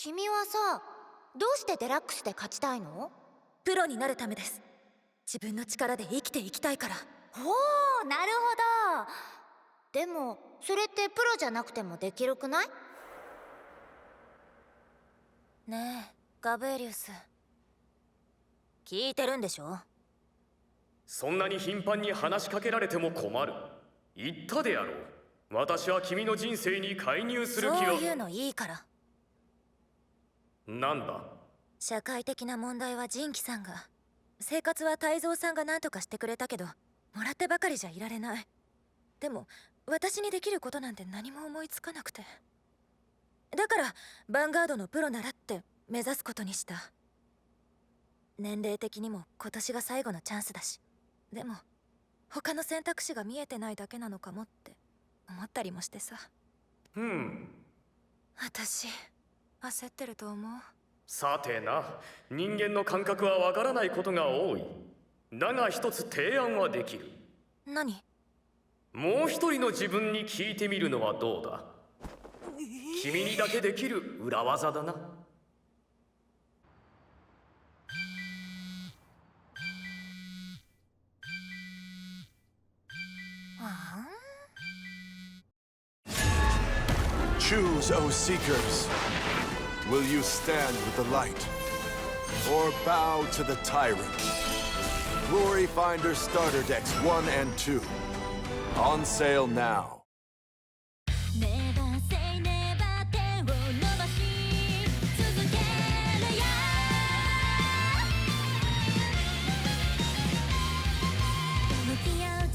君はさ、どうしてデラックスで勝ちたいの？プロになるためです。自分の力で生きていきたいから。ほう、なるほど。でもそれってプロじゃなくてもできるくない？ねえガブエリウス、聞いてるんでしょ？そんなに頻繁に話しかけられても困る。言ったであろう。私は君の人生に介入する気は。そういうのいいから。なんだ？社会的な問題は仁キさんが、生活は泰造さんが何とかしてくれたけど、もらってばかりじゃいられない。でも私にできることなんて何も思いつかなくて、だからヴァンガードのプロならって目指すことにした。年齢的にも今年が最後のチャンスだし、でも他の選択肢が見えてないだけなのかもって思ったりもしてさ。私焦ってると思う。さてな、人間の感覚はわからないことが多い。だが一つ提案はできる。何？もう一人の自分に聞いてみるのはどうだ？君にだけできる裏技だな。Choose, O Seekers. Will you stand with the light, or bow to the tyrant? Glory Finder Starter Decks 1 and 2. On sale now.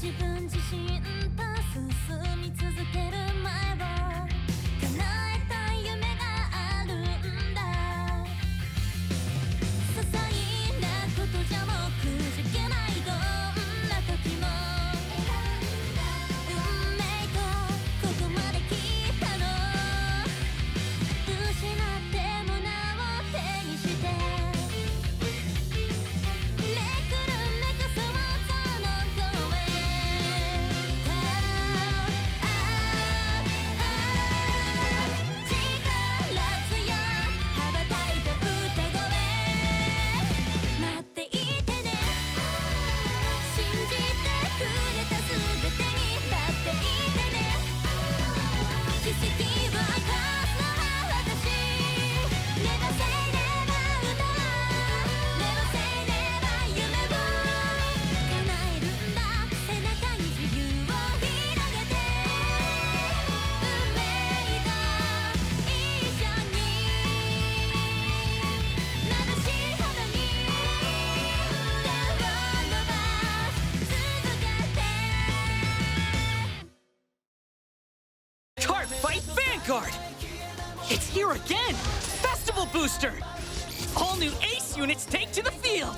自分自身と進み続ける前を叶えたい夢があるんだ。些細なことじゃもくじけないどんな時も運命とここまで来たの。失ってもなお手にしてめくるめく想像の声。Fight Vanguard! It's here again! Festival Booster! All new Ace units take to the field!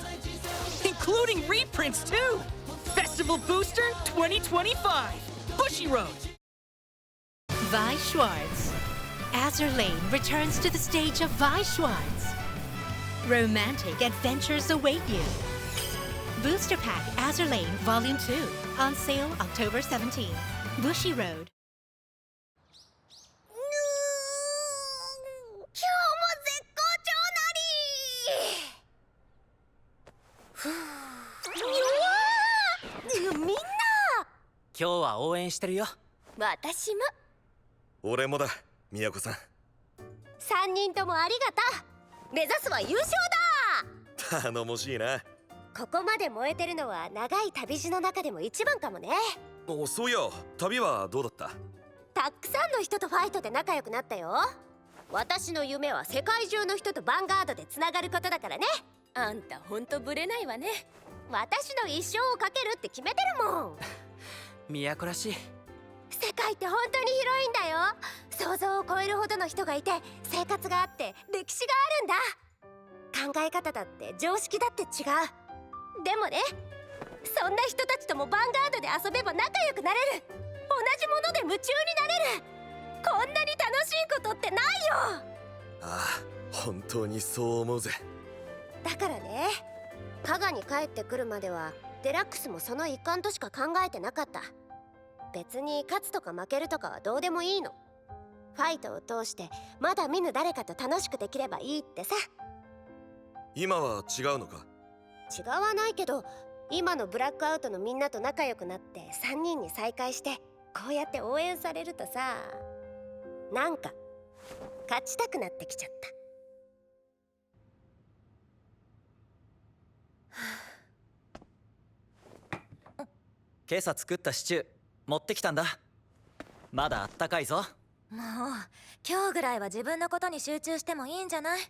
Including reprints too! Festival Booster 2025! Bushiroad! Vi Schwartz. Azur Lane returns to the stage of Vi Schwartz. Romantic adventures await you. Booster Pack Azur Lane Volume 2. On sale October 17th. Bushiroad. 今日も絶好調なり。みんな、今日は応援してるよ。私も。俺もだ、都さん。3人ともありがとう。目指すは優勝だ。頼もしいな。ここまで燃えてるのは長い旅路の中でも一番かもね。お、そういや、旅はどうだった？たくさんの人とファイトで仲良くなったよ。私の夢は世界中の人とヴァンガードでつながることだからね。あんたほんとブレないわね。私の一生をかけるって決めてるもん。都らしい。世界って本当に広いんだよ。想像を超えるほどの人がいて、生活があって歴史があるんだ。考え方だって常識だって違う。でもね、そんな人たちともヴァンガードで遊べば仲良くなれる。同じもので夢中になれる。こんなに楽しいことってないよ。ああ、本当にそう思うぜ。だからね、加賀に帰ってくるまではデラックスもその一環としか考えてなかった。別に勝つとか負けるとかはどうでもいいの。ファイトを通してまだ見ぬ誰かと楽しくできればいいってさ。今は違うのか？違わないけど、今のブラックアウトのみんなと仲良くなって3人に再会してこうやって応援されるとさ、なんか勝ちたくなってきちゃった。今朝作ったシチュー持ってきたんだ。まだあったかいぞ。もう今日ぐらいは自分のことに集中してもいいんじゃない？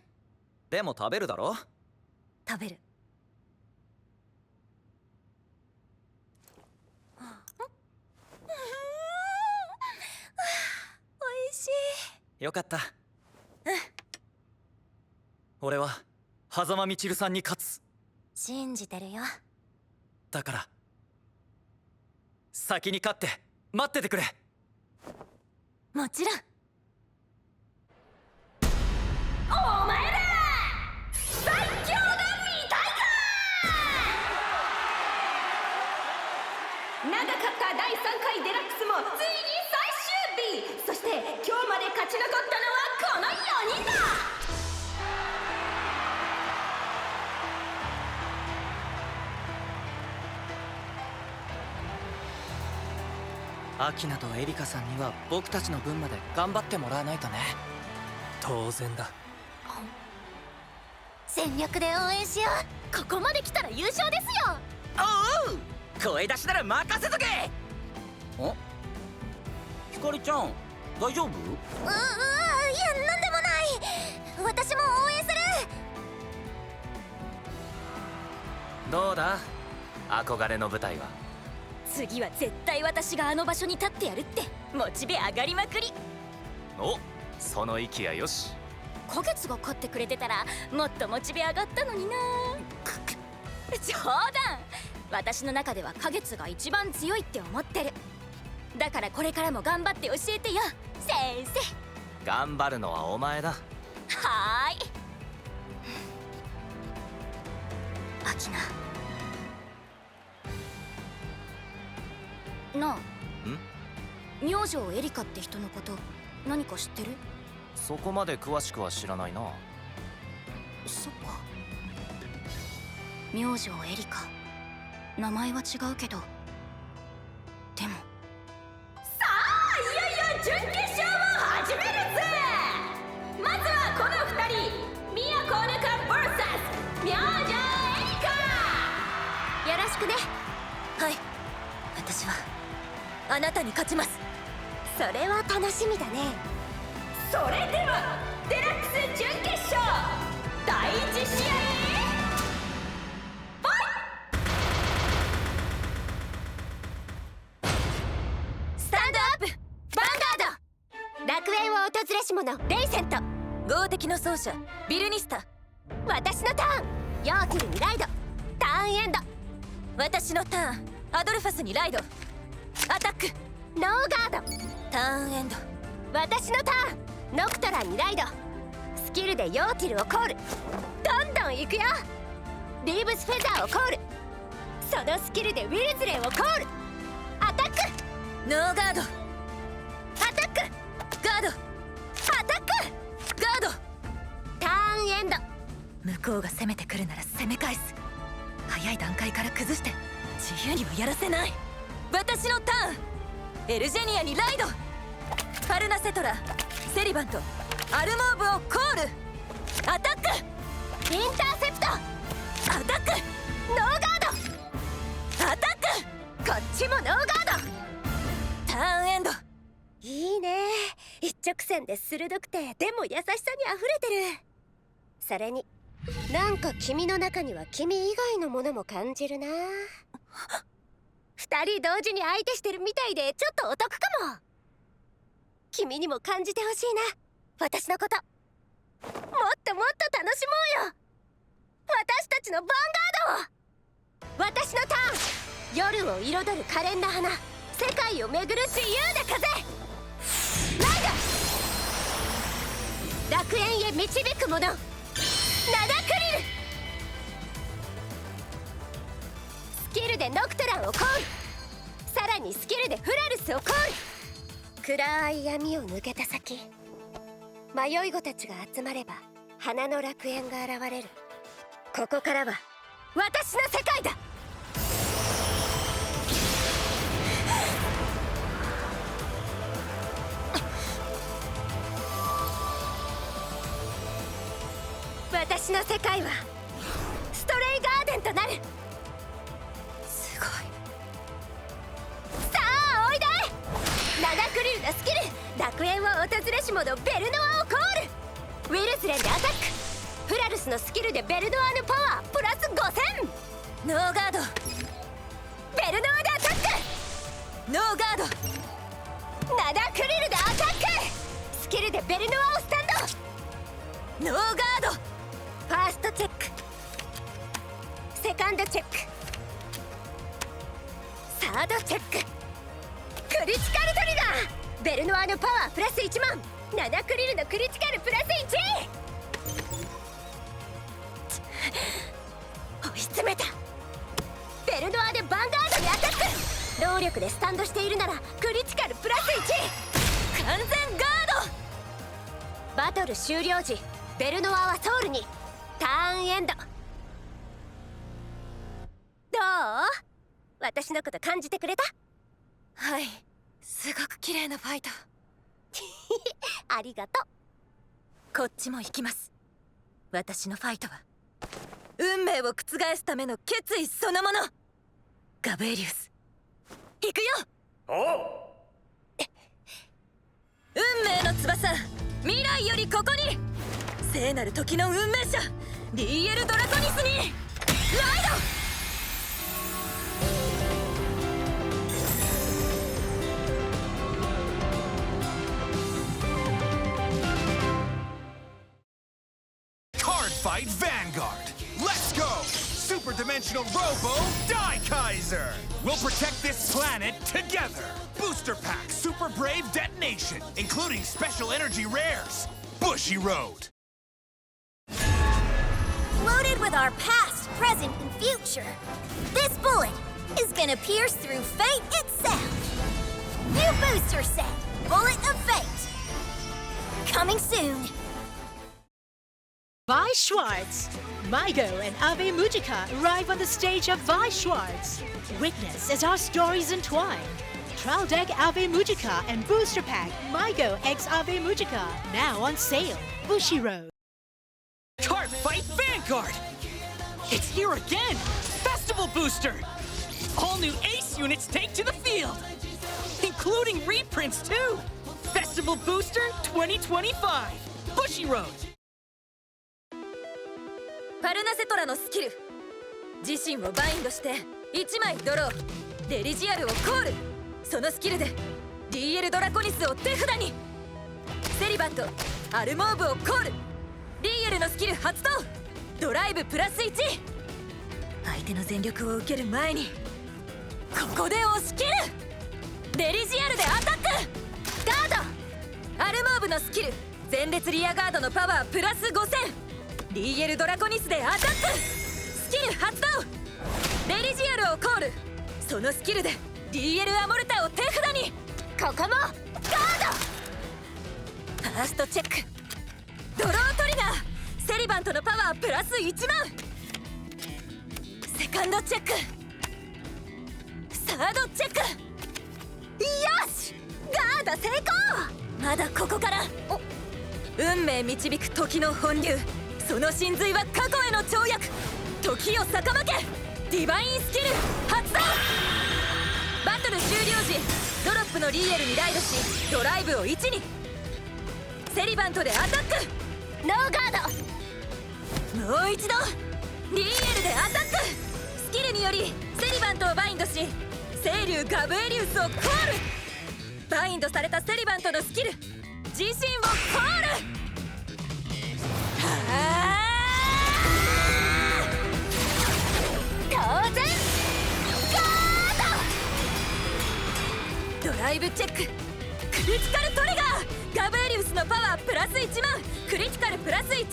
でも食べるだろ？食べる。おいしい。よかった。俺は狭間みちるさんに勝つ。信じてるよ。だから先に勝って待っててくれ。もちろん。お前ら最強が見たいか。長かった第3回デラックスもついに最終日。そして今日まで勝ち残ったのはこの4人だ。アキナとエリカさんには僕たちの分まで頑張ってもらわないとね。当然だ。全力で応援しよう。ここまで来たら優勝ですよ。おう、声出しなら任せとけ。お、ひかりちゃん大丈夫？いや、なんでもない。私も応援する。どうだ、憧れの舞台は。次は絶対私があの場所に立ってやるってモチベ上がりまくり。お、その息やよし。花月が勝ってくれてたらもっとモチベ上がったのにな。冗談。私の中では花月が一番強いって思ってる。だからこれからも頑張って教えてよ先生。頑張るのはお前だ。はーい。アキナなあ、明星エリカって人のこと何か知ってる？そこまで詳しくは知らないな。そっか。明星エリカ、名前は違うけど、でもさあ、いよいよ準決勝を始めるぜ。まずはこの2人、ミヤコーヌカ vs 明星エリカ。よろしくね。はい、私はあなたに勝ちます。それは楽しみだね。それではデラックス準決勝第1試合、ファイスタンドアップヴァンガード。楽園を訪れし者レイセント。豪敵の奏者ビルニスタ。私のターンヨーティルにライド。ターンエンド。私のターンアドルファスにライド。アタック。ノーガード。ターンエンド。私のターンノクトランにライド。スキルでヨーティルをコール。どんどん行くよ。リーブスフェザーをコール。そのスキルでウィルズレーをコール。アタック。ノーガード。アタック。ガード。アタック。ガード。ターンエンド。向こうが攻めてくるなら攻め返す。早い段階から崩して自由にはやらせない。私のターンエルジェニアにライド。ファルナセトラ、セリバント、アルモーブをコール。アタック。インターセプト。アタック。ノーガード。アタック。こっちもノーガード。ターンエンド。いいね。一直線で鋭くてでも優しさにあふれてる。それになんか君の中には君以外のものも感じるな。二人同時に相手してるみたいでちょっとお得かも。君にも感じてほしいな、私のこと。もっともっと楽しもうよ、私たちのヴァンガードを。私のターン夜を彩る可憐な花、世界を巡る自由な風。ライド。楽園へ導く者ナダクリル。スキルでノクトランをコール。さらにスキルでフラルスをコール。暗い闇を抜けた先、迷い子たちが集まれば花の楽園が現れる。ここからは私の世界だ。私の世界はストレイガーデンとなる。すごい。さあおいで。ナナクリルのスキル、楽園を訪れし者ベルノアをコール。ウィルスレンでアタック。フラルスのスキルでベルノアのパワープラス5000。ノーガード。ベルノアでアタック。ノーガード。ナナクリルでアタック。スキルでベルノアをスタンド。ノーガード。ファーストチェック、セカンドチェック、サードチェック。クリティカルトリガー。ベルノアのパワープラス1万。ナナクリルのクリティカルプラス1。追い詰めた。ベルノアでヴァンガードにアタック。労力でスタンドしているならクリティカルプラス1。完全ガード。バトル終了時、ベルノアはソウルに。ターンエンド。どう？私のこと感じてくれた？はい、すごく綺麗なファイト。ありがとう。こっちも行きます。私のファイトは運命を覆すための決意そのもの。ガブエリウス、行くよ。おう。運命の翼、未来よりここに。聖なる時の運命者リーエル・ドラコニスにライド。Fight Vanguard. Let's go! Super Dimensional Robo Daikaiser! We'll protect this planet together! Booster Pack Super Brave Detonation, including special energy rares. Bushy Road. Loaded with our past, present, and future, this bullet is gonna pierce through fate itself. New booster set, Bullet of Fate. Coming soon. Vi Schwartz. Maigo and Ave Mujica arrive on the stage of Vi Schwartz. Witness as our stories entwine. Trial Deck Ave Mujica and Booster Pack Maigo X Ave Mujica now on sale. Bushy Road. Card Fight Vanguard! It's here again! Festival Booster! All new Ace units take to the field! Including reprints too! Festival Booster 2025! Bushy Road! パルナセトラのスキル、自身をバインドして1枚ドロー。デリジアルをコール。そのスキルでリーエル・ドラコニスを手札に。セリバント、アルモーブをコール。リーエルのスキル発動。ドライブプラス1。相手の全力を受ける前にここで押し切る。デリジアルでアタック。ガード。アルモーブのスキル、前列リアガードのパワープラス5000。リーエル・ドラコニスでアタック。スキル発動。デリジアルをコール。そのスキルでリーエル・アモルタを手札に。ここもガード。ファーストチェック、ドロートリガー。セリバントのパワープラス1万。セカンドチェック、サードチェック。よし、ガード成功。まだここから。運命導く時の本流。その神髄は過去への跳躍。時を逆負け。ディバインスキル発動。バトル終了時、ドロップのリーエルにライドしドライブを1に。セリバントでアタック。ノーガード。もう一度リーエルでアタック。スキルによりセリバントをバインドし聖竜ガブエリウスをコール。バインドされたセリバントのスキル、自身をコール。当然ガード。ドライブチェック、クリティカルトリガー。ガブエリウスのパワープラス1万。クリティカルプラス1。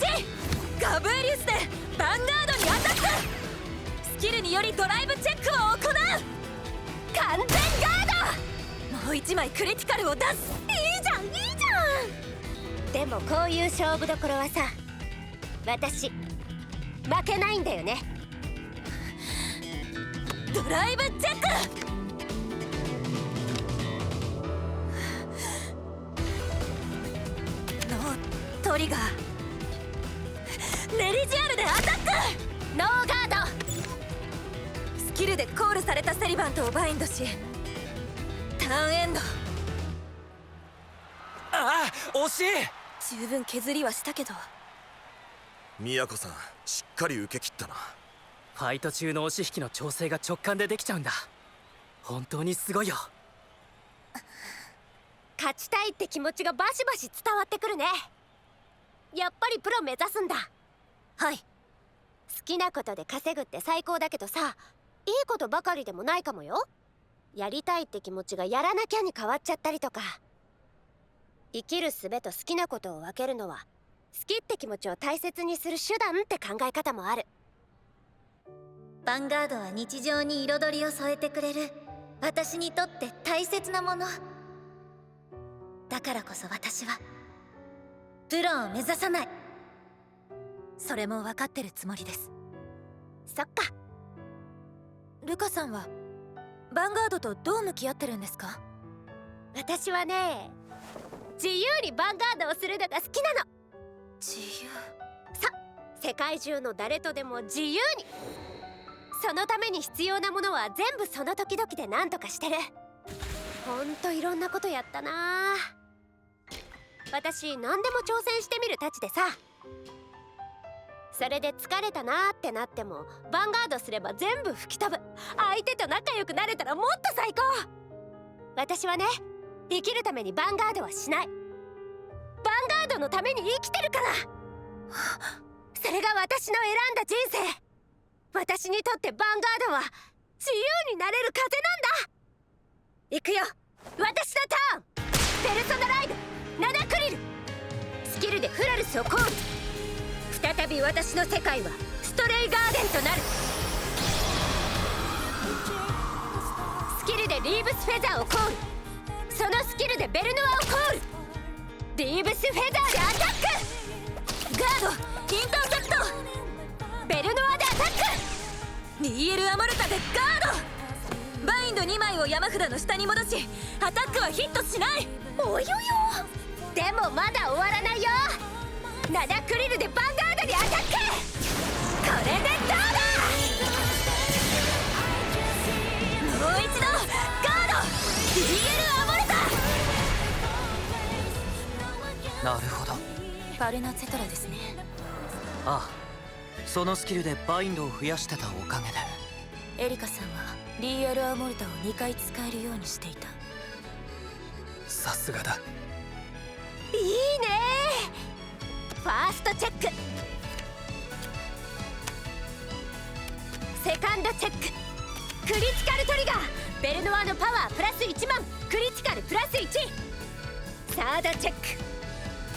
ガブエリウスでヴァンガードにアタック。スキルによりドライブチェックを行う。完全ガード。もう一枚クリティカルを出す。いいじゃんいいじゃん。でもこういう勝負どころはさ、私負けないんだよね。ドライブチェック。ノートリガー。ネリジアルでアタック。ノーガード。スキルでコールされたセリバントをバインドし、ターンエンド。ああ、惜しい。十分削りはしたけど。宮子さん、しっかり受け切ったな。ファイト中の押し引きの調整が直感でできちゃうんだ。本当にすごいよ。勝ちたいって気持ちがバシバシ伝わってくるね。やっぱりプロ目指すんだ。はい。好きなことで稼ぐって最高だけどさ、いいことばかりでもないかもよ。やりたいって気持ちがやらなきゃに変わっちゃったりとか。生きる術と好きなことを分けるのは、好きって気持ちを大切にする手段って考え方もある。ヴァンガードは日常に彩りを添えてくれる私にとって大切なものだからこそ、私はプロを目指さない。それも分かってるつもりです。そっか。ルカさんはヴァンガードとどう向き合ってるんですか？私はね、自由にヴァンガードをするのが好きなの。自由。世界中の誰とでも自由に。そのために必要なものは全部その時々で何とかしてる。ほんといろんなことやったな。私何でも挑戦してみるたちでさ。それで疲れたなーってなってもヴァンガードすれば全部吹き飛ぶ。相手と仲良くなれたらもっと最高。私はね、生きるためにヴァンガードはしない。ヴァンガードのために生きてるから。それが私の選んだ人生。私にとってヴァンガードは自由になれる風なんだ。行くよ、私のターン。ペルソナライド7クリル。スキルでフラルスをコール。再び私の世界はストレイガーデンとなる。スキルでリーブスフェザーをコール。そのスキルでベルノアをコール。リーブスフェザーでアタック。ガードインターセプト。ベルノアでアタック。リエルアモルタでガード。バインド2枚を山札の下に戻し、アタックはヒットしない。およよ。でもまだ終わらないよ。7クリルでヴァンガードにアタック。これでどうだ。もう一度ガード。リエルアモルタ。なるほど。パルナツェトラですね。ああ、そのスキルでバインドを増やしてたおかげで。エリカさんはリエルアモルタを2回使えるようにしていた。さすがだ。いいね。ファーストチェック。セカンドチェック。クリティカルトリガー。ベルノアのパワープラス1万。クリティカルプラス1。サードチェック。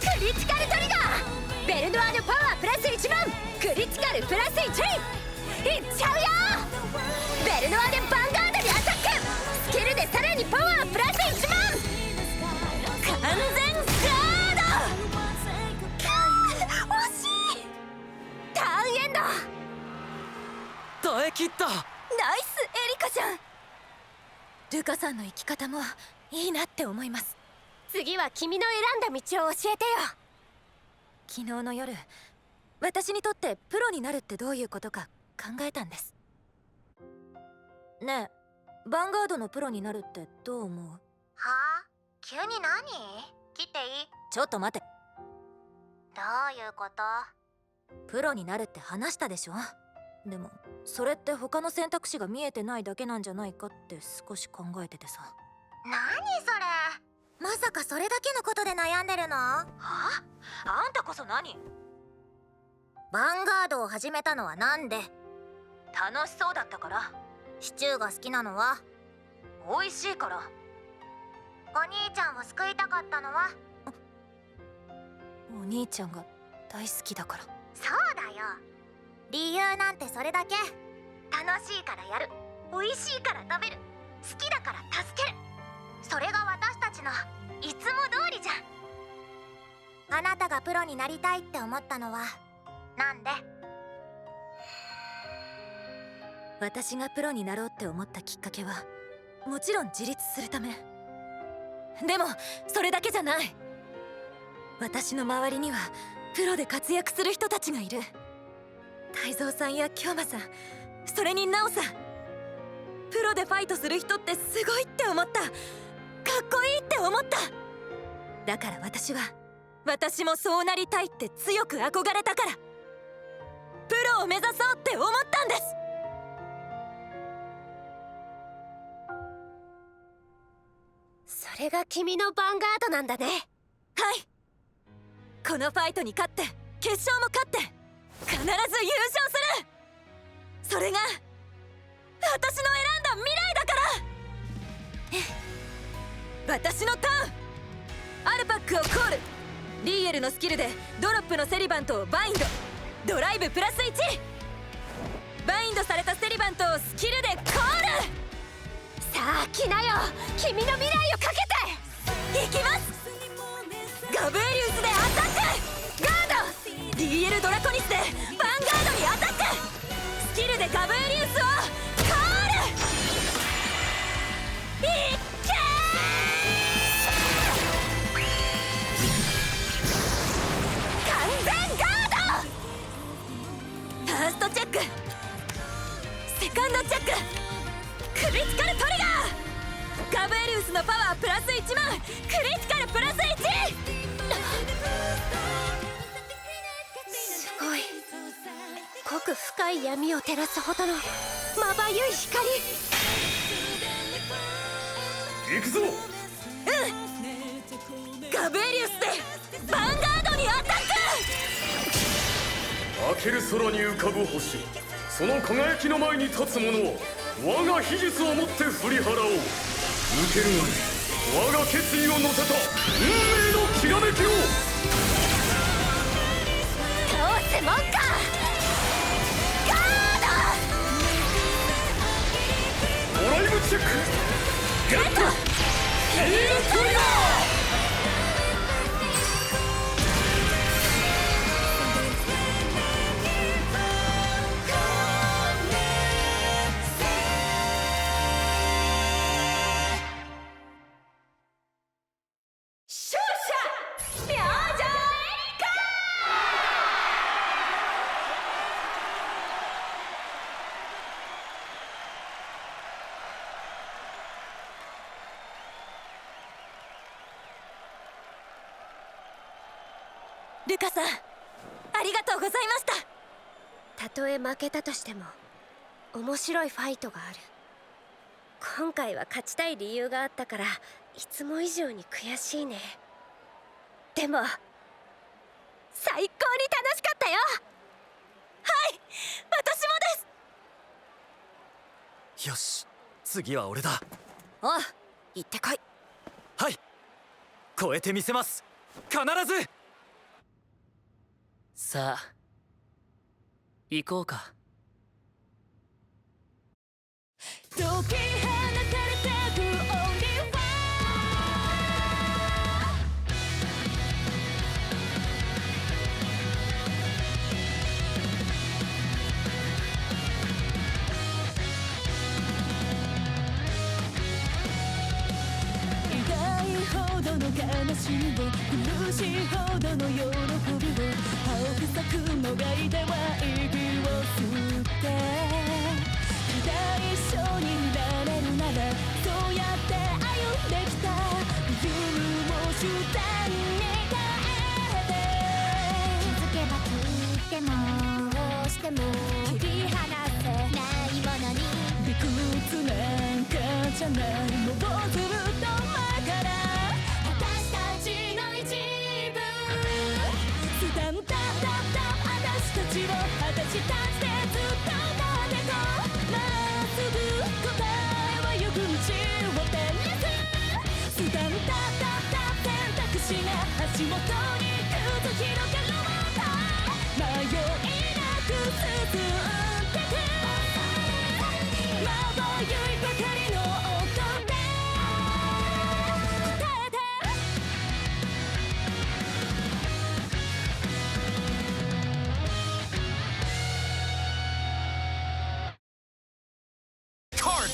クリティカルトリガー。ベルノアのパワープラス1万。クリティカルプラス1。いっちゃうよ。ベルノアでヴァンガードにアタック。スキルでさらにパワープラス1万。完全ガード。惜しい。ターンエンド。耐え切った。ナイスエリカちゃん。ルカさんの生き方もいいなって思います。次は君の選んだ道を教えてよ。昨日の夜、私にとってプロになるってどういうことか考えたんです。ねえ、ヴァンガードのプロになるってどう思う？はあ？急に何？切っていい？ちょっと待て。どういうこと？プロになるって話したでしょ。でもそれって他の選択肢が見えてないだけなんじゃないかって少し考えててさ。何それ？まさかそれだけのことで悩んでるの？はあ？あんたこそ何？ヴァンガードを始めたのはなんで？楽しそうだったから。シチューが好きなのは？美味しいから。お兄ちゃんを救いたかったのは？お兄ちゃんが大好きだから。そうだよ。理由なんてそれだけ。楽しいからやる。美味しいから食べる。好きだから助ける。それが私たちのいつも通りじゃん。あなたがプロになりたいって思ったのはなんで？私がプロになろうって思ったきっかけはもちろん自立するため。でもそれだけじゃない。私の周りにはプロで活躍する人たちがいる。泰造さんや京馬さん、それに奈緒さん。プロでファイトする人ってすごいって思った。かっこいいって思った。だから私もそうなりたいって強く憧れたから、プロを目指そうって思ったんです。それが君のヴァンガードなんだね。はい。このファイトに勝って決勝も勝って必ず優勝する。それが私の選んだ未来だから。私のターン。アルパックをコール。リーエルのスキルでドロップのセリバントをバインド。ドライブプラス1。バインドされたセリバントをスキルでコール。さあ来なよ、君の未来をかけて。いきます。ガブエリウスでアタック。ガード。DL ドラコニスでヴァンガードにアタック。スキルでガブエリウスをコール。いっけー。完全ガード。ファーストチェック、セカンドチェック、クリティカルトリガー。ガブエリウスのパワープラス1万、クリティカルプラス1。すごい。濃く深い闇を照らすほどのまばゆい光。行くぞ。ガブエリウスでヴァンガードにアタック。明ける空に浮かぶ星、その輝きの前に立つ者は我が秘術をもって振り払おう。受けるが我が決意を乗せた運命のきらめきを。倒すもんか。ガード。ドライブチェック。ゲットヒールトリガー。ルカさん、ありがとうございました。たとえ負けたとしても面白いファイトがある。今回は勝ちたい理由があったからいつも以上に悔しいね。でも最高に楽しかったよ。はい、私もです。よし、次は俺だ。おう、行ってこい。はい、超えてみせます。必ず。さあ行こうか。解き放たれてく Only One。 痛いほどの悲しみを、苦しいほどの喜びを、青く咲くもがいては息を吸って、ただ一緒にいられるならそうやって歩んできた自分を主体に変えて、気づけば切ってもどうしても切り離せないものに、理屈なんかじゃない、もうずっと前から私たちの一部、スタンダード私たちを私たちでずっと待ってこう。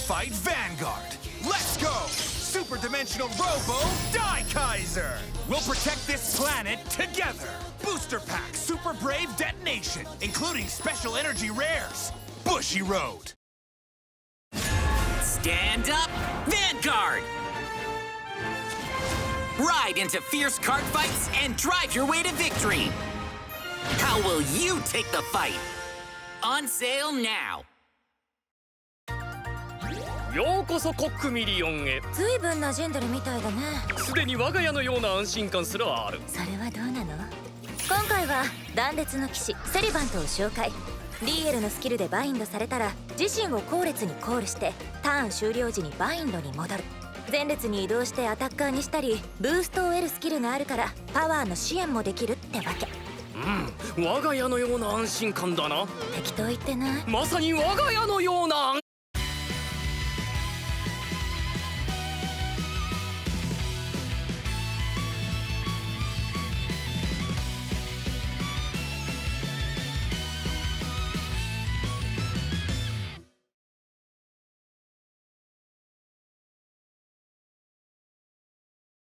Fight Vanguard. Let's go! Super Dimensional Robo Daikaiser will protect this planet together. Booster Pack Super Brave Detonation, including special energy rares. Bushy Road. Stand up, Vanguard! Ride into fierce card fights and drive your way to victory! How will you take the fight? On sale now! ようこそコックミリオンへ。ずいぶん馴染んでるみたいだね。すでに我が家のような安心感すらある。それはどうなの？今回は断裂の騎士セリバントを紹介。リエルのスキルでバインドされたら自身を後列にコールしてターン終了時にバインドに戻る。前列に移動してアタッカーにしたりブーストを得るスキルがあるからパワーの支援もできるってわけ。我が家のような安心感だな。適当言ってない？まさに我が家のような安